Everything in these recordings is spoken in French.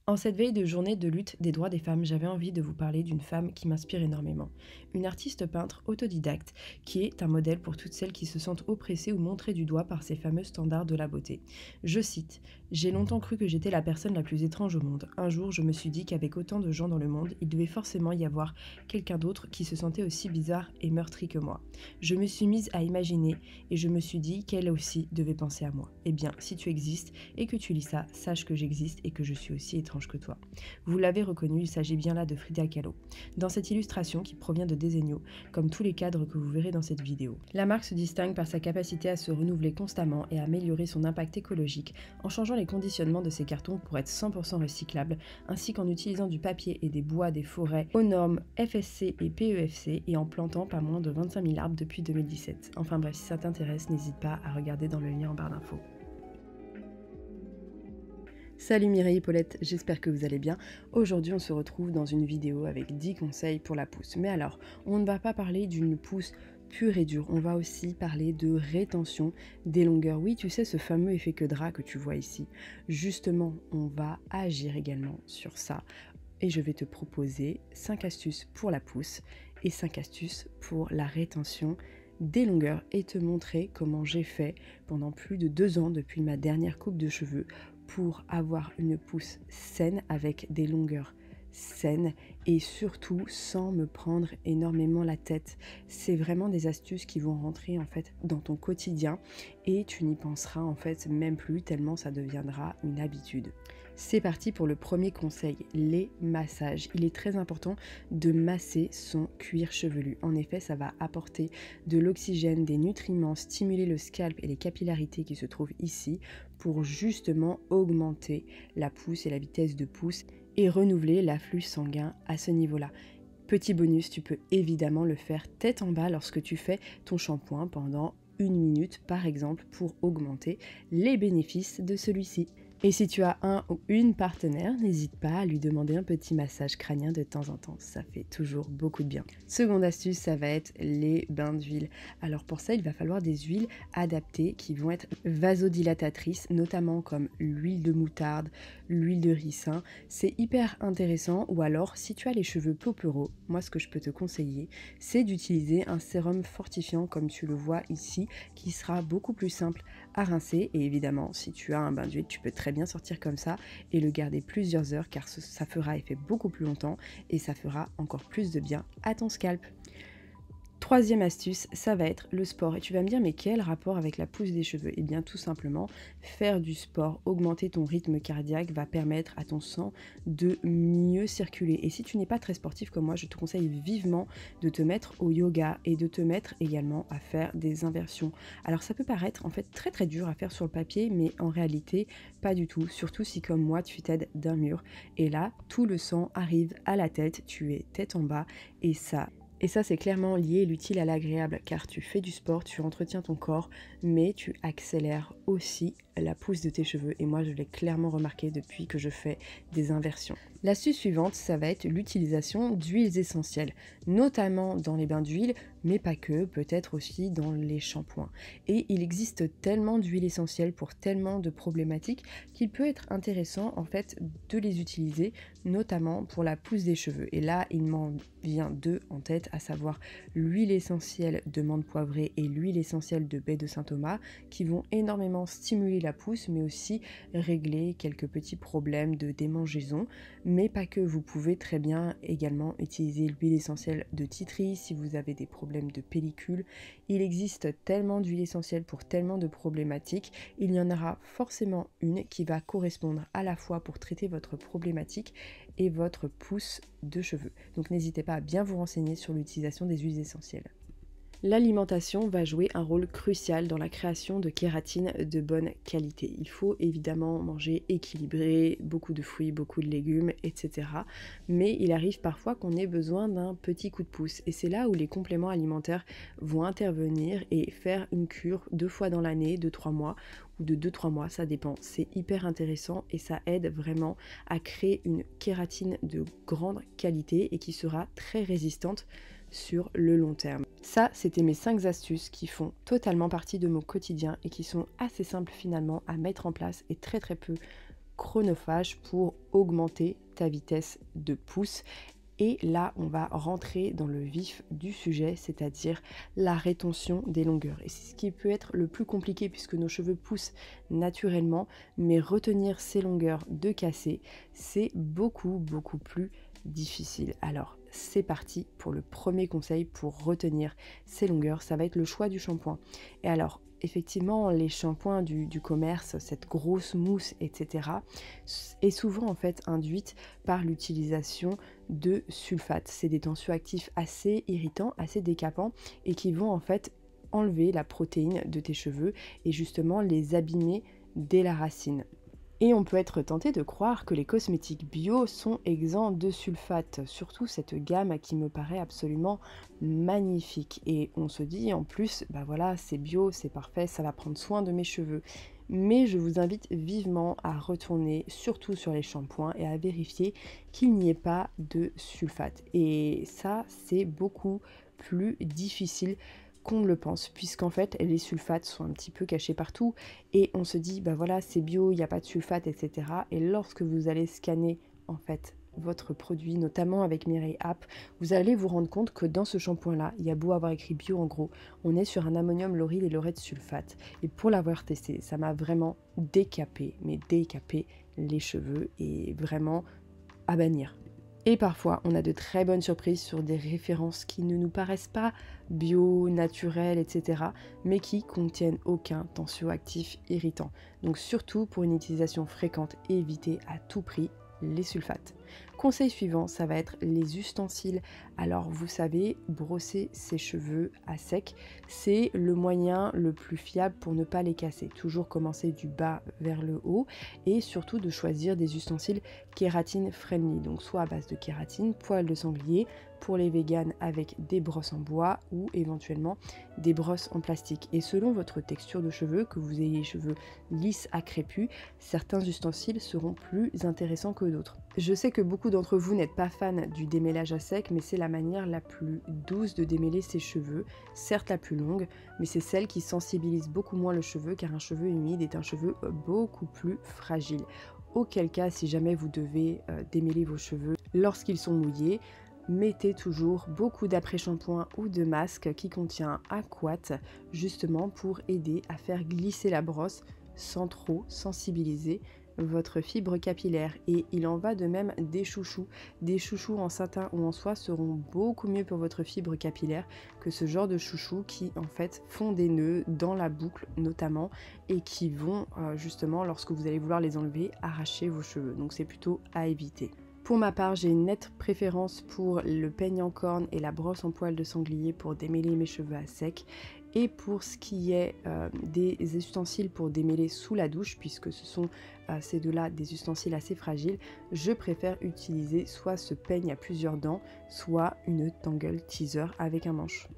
En cette veille de journée de lutte des droits des femmes, j'avais envie de vous parler d'une femme qui m'inspire énormément. Une artiste peintre autodidacte qui est un modèle pour toutes celles qui se sentent oppressées ou montrées du doigt par ces fameux standards de la beauté. Je cite: J'ai longtemps cru que j'étais la personne la plus étrange au monde. Un jour, je me suis dit qu'avec autant de gens dans le monde, il devait forcément y avoir quelqu'un d'autre qui se sentait aussi bizarre et meurtri que moi. Je me suis mise à imaginer et je me suis dit qu'elle aussi devait penser à moi. Eh bien, si tu existes et que tu lis ça, sache que j'existe et que je suis aussi étrange que toi. Vous l'avez reconnu, il s'agit bien là de Frida Kahlo. Dans cette illustration qui provient de Desenio, comme tous les cadres que vous verrez dans cette vidéo, la marque se distingue par sa capacité à se renouveler constamment et à améliorer son impact écologique en changeant les conditionnements de ses cartons pour être 100% recyclables, ainsi qu'en utilisant du papier et des bois des forêts aux normes FSC et PEFC et en plantant pas moins de 25 000 arbres depuis 2017. Enfin bref, si ça t'intéresse, n'hésite pas à regarder dans le lien en barre d'infos. Salut Mireille et Paulette, j'espère que vous allez bien. Aujourd'hui on se retrouve dans une vidéo avec 10 conseils pour la pousse. Mais alors, on ne va pas parler d'une pousse pure et dure, on va aussi parler de rétention des longueurs. Oui, tu sais, ce fameux effet queue de rat que tu vois ici. Justement, on va agir également sur ça. Et je vais te proposer 5 astuces pour la pousse et 5 astuces pour la rétention des longueurs et te montrer comment j'ai fait pendant plus de 2 ans depuis ma dernière coupe de cheveux pour avoir une pousse saine avec des longueurs saines et surtout sans me prendre énormément la tête. C'est vraiment des astuces qui vont rentrer en fait dans ton quotidien et tu n'y penseras en fait même plus tellement ça deviendra une habitude. C'est parti pour le premier conseil, les massages. Il est très important de masser son cuir chevelu. En effet, ça va apporter de l'oxygène, des nutriments, stimuler le scalp et les capillarités qui se trouvent ici pour justement augmenter la pousse et la vitesse de pousse et renouveler l'afflux sanguin à ce niveau-là. Petit bonus, tu peux évidemment le faire tête en bas lorsque tu fais ton shampoing pendant 1 minute par exemple pour augmenter les bénéfices de celui-ci. Et si tu as un ou une partenaire, n'hésite pas à lui demander un petit massage crânien de temps en temps, ça fait toujours beaucoup de bien. Seconde astuce, ça va être les bains d'huile. Alors pour ça, il va falloir des huiles adaptées qui vont être vasodilatatrices, notamment comme l'huile de moutarde, l'huile de ricin. C'est hyper intéressant, ou alors si tu as les cheveux paupereaux, moi ce que je peux te conseiller, c'est d'utiliser un sérum fortifiant comme tu le vois ici, qui sera beaucoup plus simple à rincer. Et évidemment, si tu as un bain d'huile, tu peux très bien sortir comme ça et le garder plusieurs heures car ça fera effet beaucoup plus longtemps et ça fera encore plus de bien à ton scalp. Troisième astuce, ça va être le sport. Et tu vas me dire, mais quel rapport avec la pousse des cheveux? Eh bien tout simplement, faire du sport, augmenter ton rythme cardiaque va permettre à ton sang de mieux circuler. Et si tu n'es pas très sportif comme moi, je te conseille vivement de te mettre au yoga et de te mettre également à faire des inversions. Alors ça peut paraître en fait très très dur à faire sur le papier, mais en réalité pas du tout. Surtout si comme moi tu t'aides d'un mur. Et là, tout le sang arrive à la tête, tu es tête en bas et ça, c'est clairement lié l'utile à l'agréable, car tu fais du sport, tu entretiens ton corps, mais tu accélères aussi la pousse de tes cheveux. Et moi, je l'ai clairement remarqué depuis que je fais des inversions. L'astuce suivante, ça va être l'utilisation d'huiles essentielles, notamment dans les bains d'huile, mais pas que, peut-être aussi dans les shampoings. Et il existe tellement d'huiles essentielles pour tellement de problématiques qu'il peut être intéressant en fait de les utiliser, notamment pour la pousse des cheveux. Et là, il m'en vient deux en tête, à savoir l'huile essentielle de menthe poivrée et l'huile essentielle de baie de Saint-Thomas, qui vont énormément stimuler la pousse, mais aussi régler quelques petits problèmes de démangeaison, mais pas que. Vous pouvez très bien également utiliser l'huile essentielle de titri si vous avez des problèmes de pellicule. Il existe tellement d'huiles essentielles pour tellement de problématiques, il y en aura forcément une qui va correspondre à la fois pour traiter votre problématique et votre pousse de cheveux. Donc n'hésitez pas à bien vous renseigner sur l'utilisation des huiles essentielles. L'alimentation va jouer un rôle crucial dans la création de kératine de bonne qualité. Il faut évidemment manger équilibré, beaucoup de fruits, beaucoup de légumes, etc. Mais il arrive parfois qu'on ait besoin d'un petit coup de pouce. Et c'est là où les compléments alimentaires vont intervenir et faire une cure 2 fois dans l'année, de 3 mois, ou de 2-3 mois, ça dépend. C'est hyper intéressant et ça aide vraiment à créer une kératine de grande qualité et qui sera très résistante sur le long terme. Ça, c'était mes 5 astuces qui font totalement partie de mon quotidien et qui sont assez simples finalement à mettre en place et très très peu chronophage pour augmenter ta vitesse de pousse. Et là, on va rentrer dans le vif du sujet, c'est-à-dire la rétention des longueurs. Et c'est ce qui peut être le plus compliqué puisque nos cheveux poussent naturellement, mais retenir ces longueurs de casser, c'est beaucoup plus difficile. Alors, c'est parti pour le premier conseil pour retenir ces longueurs, ça va être le choix du shampoing. Et alors, effectivement, les shampoings du commerce, cette grosse mousse, etc., est souvent en fait induite par l'utilisation de sulfate. C'est des tensioactifs assez irritants, assez décapants et qui vont en fait enlever la protéine de tes cheveux et justement les abîmer dès la racine. Et on peut être tenté de croire que les cosmétiques bio sont exempts de sulfate, surtout cette gamme qui me paraît absolument magnifique. Et on se dit en plus, bah voilà, c'est bio, c'est parfait, ça va prendre soin de mes cheveux. Mais je vous invite vivement à retourner surtout sur les shampoings et à vérifier qu'il n'y ait pas de sulfate. Et ça, c'est beaucoup plus difficile qu'on ne le pense, puisqu'en fait les sulfates sont un petit peu cachés partout et on se dit bah voilà c'est bio, il n'y a pas de sulfate, etc. Et lorsque vous allez scanner en fait votre produit, notamment avec Mireille App, vous allez vous rendre compte que dans ce shampoing là, il y a beau avoir écrit bio en gros, on est sur un ammonium lauryl et laureth sulfate. Et pour l'avoir testé, ça m'a vraiment décapé, mais décapé les cheveux et vraiment à bannir. Et parfois, on a de très bonnes surprises sur des références qui ne nous paraissent pas bio, naturelles, etc. mais qui contiennent aucun tensioactif irritant. Donc surtout pour une utilisation fréquente, évitez à tout prix les sulfates. Conseil suivant, ça va être les ustensiles. Alors vous savez, brosser ses cheveux à sec, c'est le moyen le plus fiable pour ne pas les casser. Toujours commencer du bas vers le haut et surtout de choisir des ustensiles kératine friendly, donc soit à base de kératine, poil de sanglier, pour les véganes avec des brosses en bois ou éventuellement des brosses en plastique. Et selon votre texture de cheveux, que vous ayez les cheveux lisses à crépus, certains ustensiles seront plus intéressants que d'autres. Je sais que beaucoup d'entre vous n'êtes pas fan du démêlage à sec, mais c'est la manière la plus douce de démêler ses cheveux, certes la plus longue, mais c'est celle qui sensibilise beaucoup moins le cheveu car un cheveu humide est un cheveu beaucoup plus fragile. Auquel cas, si jamais vous devez démêler vos cheveux lorsqu'ils sont mouillés, mettez toujours beaucoup d'après-shampoing ou de masque qui contient Aquat, justement pour aider à faire glisser la brosse sans trop sensibiliser votre fibre capillaire. Et il en va de même des chouchous. Des chouchous en satin ou en soie seront beaucoup mieux pour votre fibre capillaire que ce genre de chouchous qui en fait font des nœuds dans la boucle notamment et qui vont justement, lorsque vous allez vouloir les enlever, arracher vos cheveux. Donc c'est plutôt à éviter. Pour ma part, j'ai une nette préférence pour le peigne en corne et la brosse en poil de sanglier pour démêler mes cheveux à sec. Et pour ce qui est des ustensiles pour démêler sous la douche, puisque ce sont ces deux-là des ustensiles assez fragiles, je préfère utiliser soit ce peigne à plusieurs dents, soit une tangle teaser avec un manche.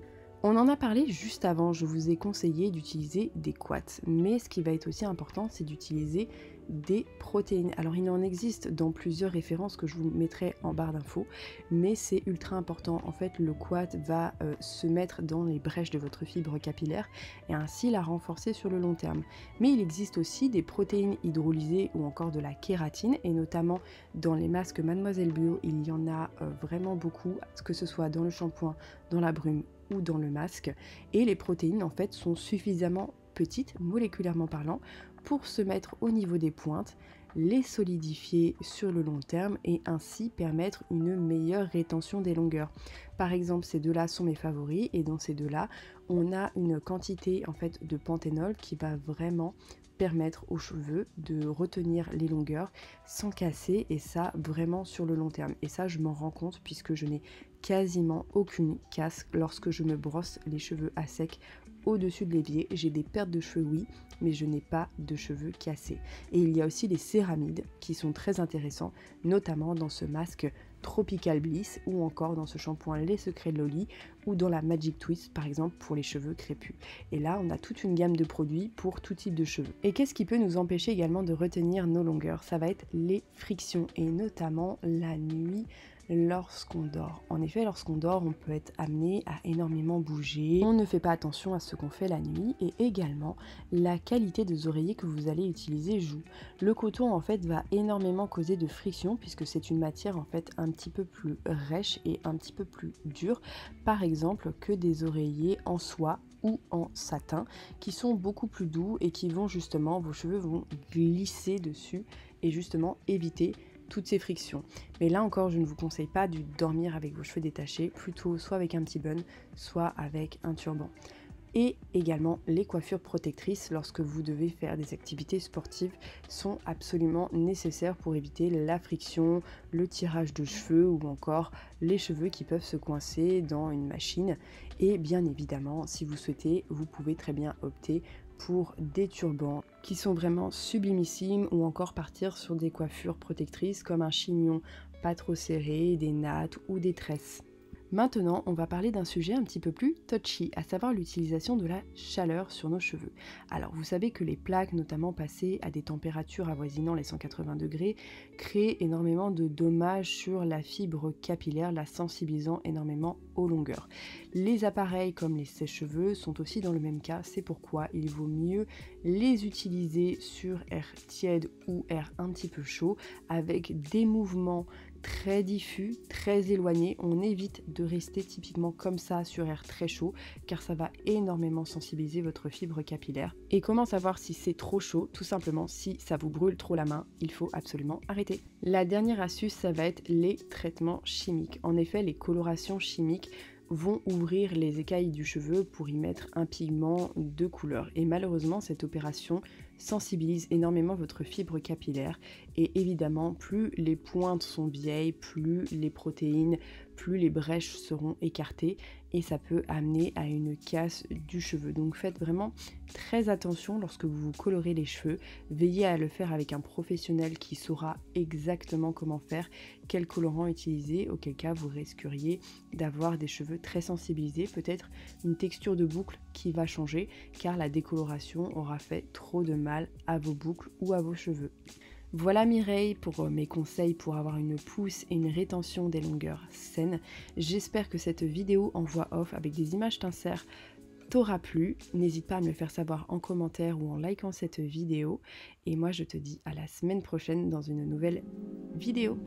On en a parlé juste avant, je vous ai conseillé d'utiliser des quats, mais ce qui va être aussi important, c'est d'utiliser des protéines. Alors il en existe dans plusieurs références que je vous mettrai en barre d'infos, mais c'est ultra important. En fait, le quat va se mettre dans les brèches de votre fibre capillaire et ainsi la renforcer sur le long terme. Mais il existe aussi des protéines hydrolysées ou encore de la kératine, et notamment dans les masques Mademoiselle Bio, il y en a vraiment beaucoup, que ce soit dans le shampoing, dans la brume ou dans le masque, et les protéines en fait sont suffisamment petites, moléculairement parlant, pour se mettre au niveau des pointes, les solidifier sur le long terme et ainsi permettre une meilleure rétention des longueurs. Par exemple, ces deux-là sont mes favoris et dans ces deux-là, on a une quantité en fait de panthénol qui va vraiment permettre aux cheveux de retenir les longueurs sans casser, et ça vraiment sur le long terme. Et ça je m'en rends compte puisque je n'ai quasiment aucune casse lorsque je me brosse les cheveux à sec au-dessus de l'évier. J'ai des pertes de cheveux oui, mais je n'ai pas de cheveux cassés. Et il y a aussi les céramides qui sont très intéressants, notamment dans ce masque Tropical Bliss ou encore dans ce shampoing Les Secrets de Loli ou dans la Magic Twist par exemple pour les cheveux crépus. Et là on a toute une gamme de produits pour tout type de cheveux. Et qu'est-ce qui peut nous empêcher également de retenir nos longueurs? Ça va être les frictions et notamment la nuit lorsqu'on dort. En effet, lorsqu'on dort, on peut être amené à énormément bouger. On ne fait pas attention à ce qu'on fait la nuit et également la qualité des oreillers que vous allez utiliser joue. Le coton en fait va énormément causer de friction puisque c'est une matière en fait un petit peu plus rêche et un petit peu plus dure, par exemple que des oreillers en soie ou en satin qui sont beaucoup plus doux et qui vont justement, vos cheveux vont glisser dessus et justement éviter toutes ces frictions. Mais là encore, je ne vous conseille pas de dormir avec vos cheveux détachés, plutôt soit avec un petit bun, soit avec un turban. Et également, les coiffures protectrices lorsque vous devez faire des activités sportives sont absolument nécessaires pour éviter la friction, le tirage de cheveux ou encore les cheveux qui peuvent se coincer dans une machine. Et bien évidemment, si vous souhaitez, vous pouvez très bien opter pour des turbans qui sont vraiment sublimissimes ou encore partir sur des coiffures protectrices comme un chignon pas trop serré, des nattes ou des tresses. Maintenant, on va parler d'un sujet un petit peu plus touchy, à savoir l'utilisation de la chaleur sur nos cheveux. Alors, vous savez que les plaques, notamment passées à des températures avoisinant les 180 degrés, créent énormément de dommages sur la fibre capillaire, la sensibilisant énormément aux longueurs. Les appareils comme les sèche-cheveux sont aussi dans le même cas, c'est pourquoi il vaut mieux les utiliser sur air tiède ou air un petit peu chaud, avec des mouvements très diffus, très éloignés. On évite de rester typiquement comme ça sur air très chaud car ça va énormément sensibiliser votre fibre capillaire. Et comment savoir si c'est trop chaud? Tout simplement, si ça vous brûle trop la main, il faut absolument arrêter. La dernière astuce, ça va être les traitements chimiques. En effet, les colorations chimiques vont ouvrir les écailles du cheveu pour y mettre un pigment de couleur. Et malheureusement, cette opération sensibilise énormément votre fibre capillaire. Et évidemment, plus les pointes sont vieilles, plus les protéines, plus les brèches seront écartées et ça peut amener à une casse du cheveu. Donc faites vraiment très attention lorsque vous vous colorez les cheveux. Veillez à le faire avec un professionnel qui saura exactement comment faire, quel colorant utiliser, auquel cas vous risqueriez d'avoir des cheveux très sensibilisés, peut-être une texture de boucle qui va changer car la décoloration aura fait trop de mal à vos boucles ou à vos cheveux. Voilà Mireille pour mes conseils pour avoir une pousse et une rétention des longueurs saines. J'espère que cette vidéo en voix off avec des images t'insèrent t'aura plu. N'hésite pas à me le faire savoir en commentaire ou en likant cette vidéo. Et moi je te dis à la semaine prochaine dans une nouvelle vidéo.